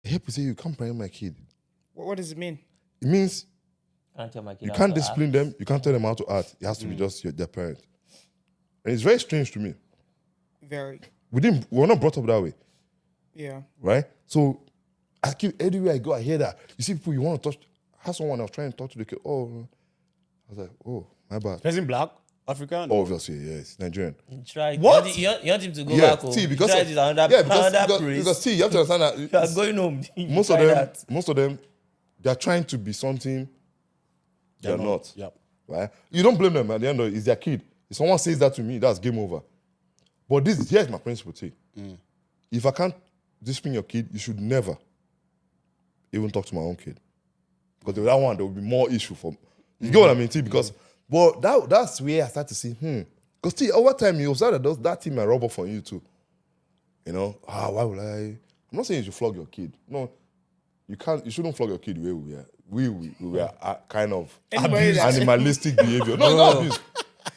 I hear people say you can't parent my kid. What does it mean? It means Can't tell my kid you how can't to discipline act. them. You can't tell them how to act. It has to be just their parent. And it's very strange to me. Very. We're not brought up that way, Yeah. right? So I keep everywhere I go, I hear that. You see people you want to touch. I had someone I was trying to talk to the kid. Oh, I was like, oh, my bad. Person black, African. Obviously, yes, Nigerian. Try. What? You want him to go Yeah, back home? see, because Try of- this another, another praise. because see, you have to understand you that are going home. most of Try them, that. they are trying to be something they're not. Yep. Right? You don't blame them at the end of it. It's their kid. If someone says that to me, that's game over. But here's my principle too. If I can't discipline your kid, you should never even talk to my own kid. Because that one, there will be more issue for me. You get what I mean, T? Because but that's where I start to see, Because T, over time you observe that thing might rub off on you too. You know, why would I? I'm not saying you should flog your kid. No, you shouldn't flog your kid where we are. We were kind of Anybody abuse, that- animalistic behavior. No, it's not abuse.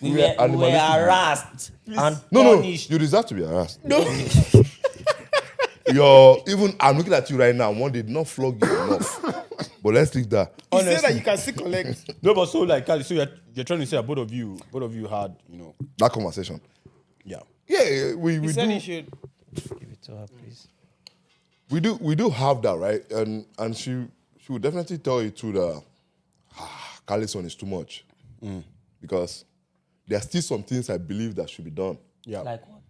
We were were animalistic. harassed and No, punished. you deserve to be harassed. No. I'm looking at you right now. One did not flog you enough. But let's leave that. You say that you can still collect. No, but so like, so you're trying to say that both of you had, That conversation. yeah. Yeah, we He said he do. should. Give it to her, please. We do have that, right? And she will definitely tell you too that Carlison is too much. Because there are still some things I believe that should be done. Yeah. Like what?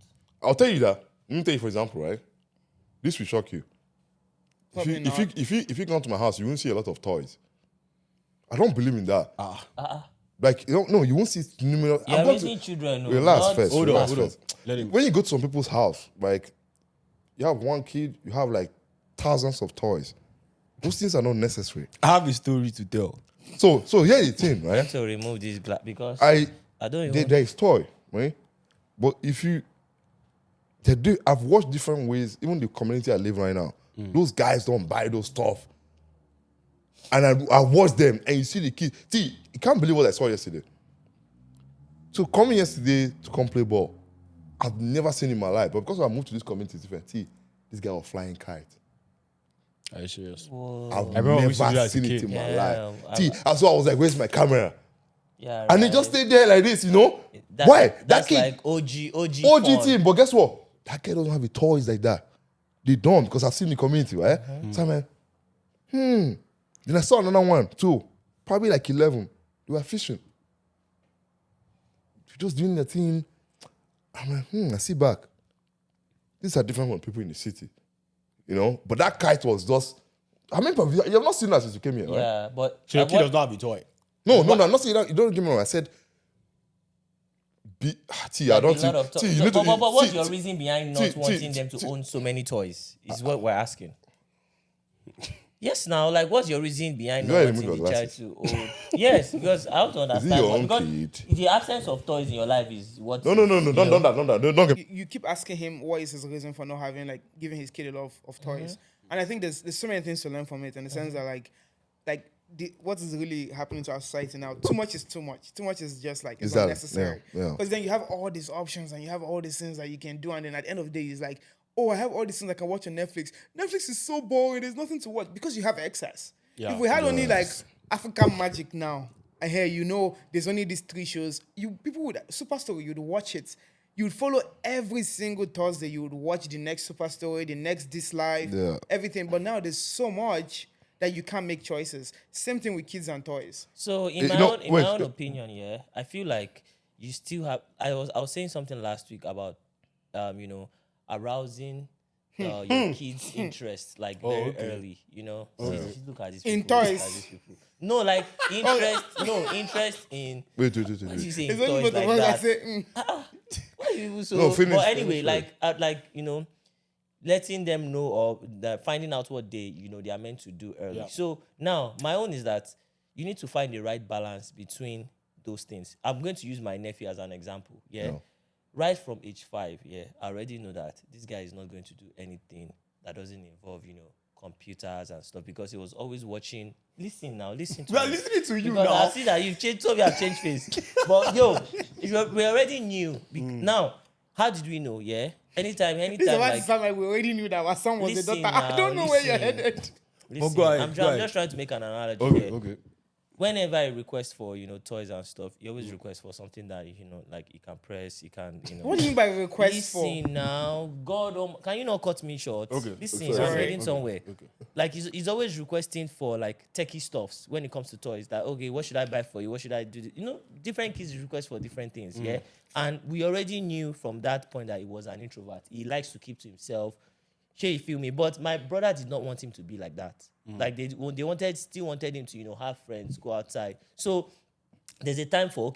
I'll tell you that. Let me tell you, for example, right? This will shock you. Probably not. If you come to my house, you won't see a lot of toys. I don't believe in that. Like, you won't see numerous. You're I'm going raising children. no, Relax not- first. Hold relax on. first. Let him. When you go to some people's house, like, you have one kid, you have like thousands of toys. Those things are not necessary. I have a story to tell. So here's the thing, right? To remove this glass because I don't even. there is toy, right? But if you I've watched different ways, even the community I live right now, those guys don't buy those stuff. And I watch them and you see the kids. See, you can't believe what I saw yesterday. So coming yesterday to come play ball, I've never seen in my life. But because I moved to this community, it's different. See, this guy was flying kite. Are you serious? I've remember we used to do that never as a seen it kid. in my Yeah, life. See, so I was like, where's my camera? Yeah, And they just stayed there like this, you know? Why? That That's kid, like OG OG fun. team, but guess what? That guy doesn't have the toys like that. They don't, because I've seen the community, right? So I'm like, Then I saw another one, too. Probably like 11. They were fishing. Just doing the thing. I'm like, I see back. These are different from people in the city. You know? But that kite was just, you have not seen that since you came here, right? Yeah, but So your like kid what- does not have a toy. No, I'm not saying that. You don't give me wrong. I said, see, I like don't a think. lot of See, toys. you need to. But what's see, your see, reason behind not wanting them to own so many toys? Is what we're asking. Yes, now, like, what's your reason behind You not know wanting you remove the your child to own? Yes, because I have to understand. your own because kid? the absence of toys in your life is what. No, don't get. You keep asking him what is his reason for not having, like, giving his kid a lot of toys. And I think there's so many things to learn from it in the sense that, like what is really happening to our society now, too much is too much. Too much is just, like, it's Exactly. unnecessary. Yeah. Because then you have all these options and you have all these things that you can do. And then at the end of the day, it's like, oh, I have all these things I can watch on Netflix. Netflix is so boring. There's nothing to watch because you have excess. Yeah. If we had only, like, African Magic now, I hear, there's only these 3 shows. People would, Superstore, you'd watch it. You'd follow every single Thursday. You would watch the next Superstore, the next This Life, everything. But now there's so much that you can't make choices. Same thing with kids and toys. So in You my know, own wait, opinion, yeah, I feel like you still have. I was saying something last week about, arousing your kids' interest like very early. See, look at these In people. toys. Look at these people. No, like interest. interest in. Wait. What did you say? It's In only toys both of like us that? that say, Why you people so? No, finish, but anyway, finish, letting them know or finding out what they are meant to do early. Yeah. So now my own is that you need to find the right balance between those things. I'm going to use my nephew as an example. Yeah. No. Right from age 5, yeah, I already know that this guy is not going to do anything that doesn't involve, computers and stuff because he was always watching. Listen to We are me. listening to you Because now. I see that you've changed, so we have changed face. But we already knew. Now, How did we know? Yeah. Anytime, This is about like, to sound like we already knew that our son was a Listen daughter. I don't now, know where you're listen. headed. listen, go ahead, I'm go ahead. just trying to make an analogy Okay, here. okay. Whenever I request for, toys and stuff, you always request for something that, like you can press, you can, What do you mean by request for? Listen now, God, can you not cut me short? Okay, Listen, sorry. I'm heading Okay, somewhere. okay. Like he's always requesting for like techie stuffs when it comes to toys. That okay, what should I buy for you? What should I do? Different kids request for different things. Yeah, and we already knew from that point that he was an introvert. He likes to keep to himself. Sure, you feel me? But my brother did not want him to be like that. Like they still wanted him to have friends, go outside. So there's a time for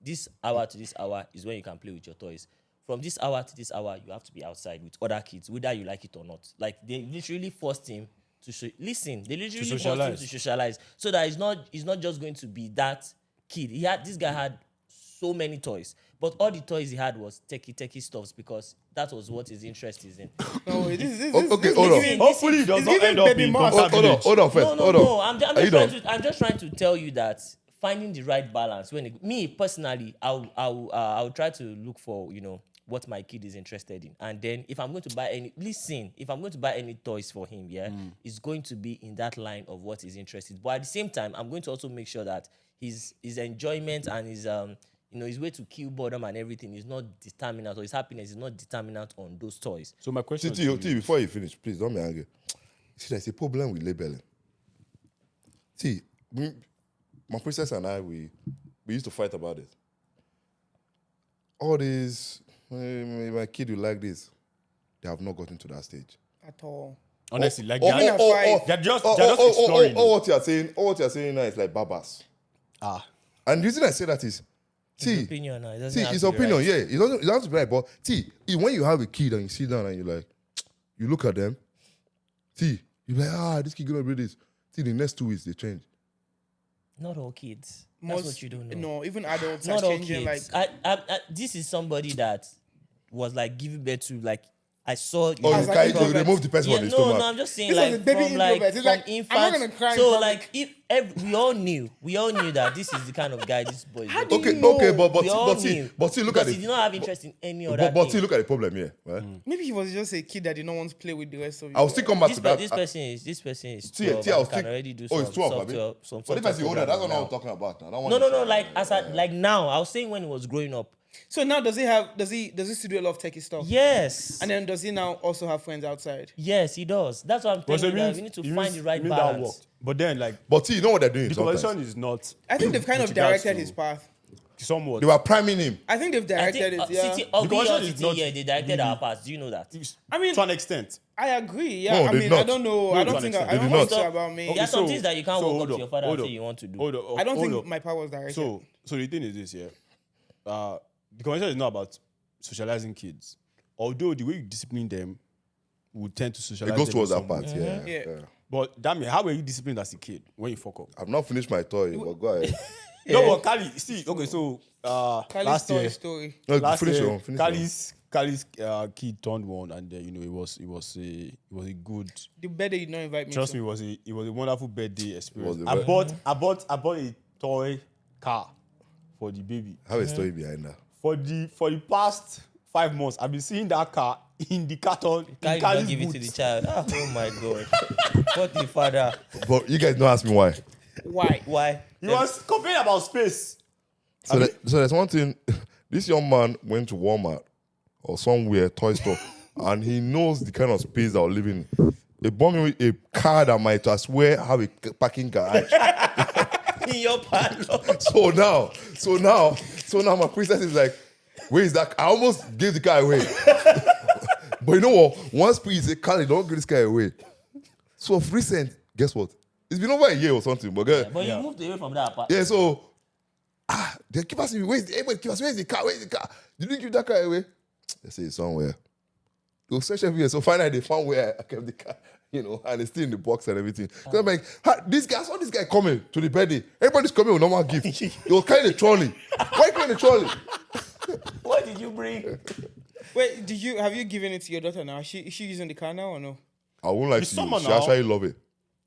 this hour to this hour is when you can play with your toys. From this hour to this hour, you have to be outside with other kids, whether you like it or not. Like they literally forced him to listen. They literally forced him to socialize, so that he's not just going to be that kid. This guy had so many toys, but all the toys he had was techie stuffs because that was what his interest is in. No, this Okay, hold on. Hopefully, it does not giving end up baby in mouse. Tonka Village. Hold on first. Hold on. No. Are you done? I'm just trying to tell you that finding the right balance. Me personally, I'll try to look for what my kid is interested in, and then if I'm going to buy any toys for him, it's going to be in that line of what he's interested. But at the same time, I'm going to also make sure that his enjoyment and his way to kill boredom and everything is not determinant, or his happiness is not determinant on those toys. So my question T, before you finish, please don't be angry. See, there's a problem with labeling. See, my princess and I, we used to fight about it. All these, my kid will like this. They have not gotten to that stage. At all. honestly, like Even they're, at five. they're just exploring. All what you're saying now is like babas. And the reason I say that is, His opinion now. It doesn't see, have his to be opinion, right. yeah, it doesn't have to be right. But see, when you have a kid and you sit down and you're like, you look at them, see, you're like, this kid gonna be this. See, the next 2 weeks they change. Not all kids. That's what you don't know. No, even adults Not are all changing. kids. Like This is somebody that was like giving birth to like I saw. Or As you an can't introvert. remove the person Yeah, from the no, stomach. I'm just saying This was like a baby from like introvert. It's from like, I'm infants. not gonna cry in So public. like we all knew that this is the kind of guy this boy is. How gonna do be. you Okay, know? but We all see, knew. look at Because he it. did not have interest in any other But thing. see, look at the problem here, right? Maybe he was just a kid that did not want to play with the rest of you. I'll still come back to that. This person is See, 12 see, I'll and can still. already do Oh, some it's 12, software, abi? some But if I see software older, that's what programming I'm talking about now. That one No, is- like like now. I was saying when he was growing up. So now does he still do a lot of techie stuff? Yes. And then does he now also have friends outside? Yes, he does. That's what I'm But telling so you. it That means- we need to it find means- the right it means that balance. worked. But then, like, But see, you know what they're doing the sometimes? conversation is not I think they've kind of With regards directed to- his path. somewhat. They were priming him. I think they've I directed think it. Yeah. City, of The the conversation is City, not yeah, they directed our paths. Do you know that? I mean, to an extent. I agree. Yeah. No, I they mean, did I not. don't know. No, I to don't an think. extent. I They don't did know not. much about me. There are some things that you can't walk hold up to up, your father hold and say up, you want to do. I don't hold think up. my power was directed. So the thing is this, yeah. The conversation is not about socializing kids. Although the way you discipline them would tend to socialize It goes them towards in that some part, way. yeah. Yeah. yeah. But damn it, how were you disciplined as a kid when you fuck up? I've not finished my toy, but go ahead. No, but Kali, see, okay, so Kali's last Toy year, Story. No, last finish year, your own, finish your own. Kali's kid turned one, and it was a good. The better you don't invite me. Trust to. me, it was a wonderful birthday experience. Was it I very- bought a toy car for the baby. I have a story behind that. For the past 5 months, I've been seeing that car in the carton. Can't in you not Kali's give it to boot. the child? Oh my God. What the father? But you guys don't ask me why. Why? Why? He was complaining about space. So there's one thing. This young man went to Walmart or somewhere, toy store, and he knows the kind of space that we're living in. They bought me a car that might, I swear, have a parking garage. In your parlor. So now my princess is like, where is that? I almost gave the car away. But you know what? Once please say, Carly, don't give this guy away. So of recent, guess what? It's been over a year or something. But But you moved away from that part. yeah, so they keep asking me, everybody keep asking, where's the car? Where's the car? Did you give that car away? They say it's somewhere. They'll search everywhere. So finally they found where I kept the car, and it's still in the box and everything. So I'm like, I saw this guy coming to the birthday. Everybody's coming with normal gift. They were carrying a trolley. Why carrying a trolley? What did you bring? Wait, have you given it to your daughter now? Is she using the car now or no? I won't lie It's to you. summer She now. actually love it.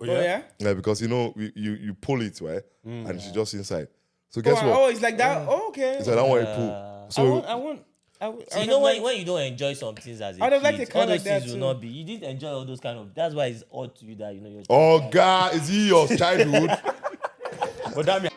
Oh yeah. Yeah, because you pull it, right? And she's just inside. So guess what? Oh, it's like that. Oh, okay. It's like that one you pull. I So want. So you know when you don't enjoy some things as a I'd have liked kid, a car all those like that things will too. not be. You didn't enjoy all those kind of. That's why it's odd to you that you know you're. Oh God, is he your childhood? But that me,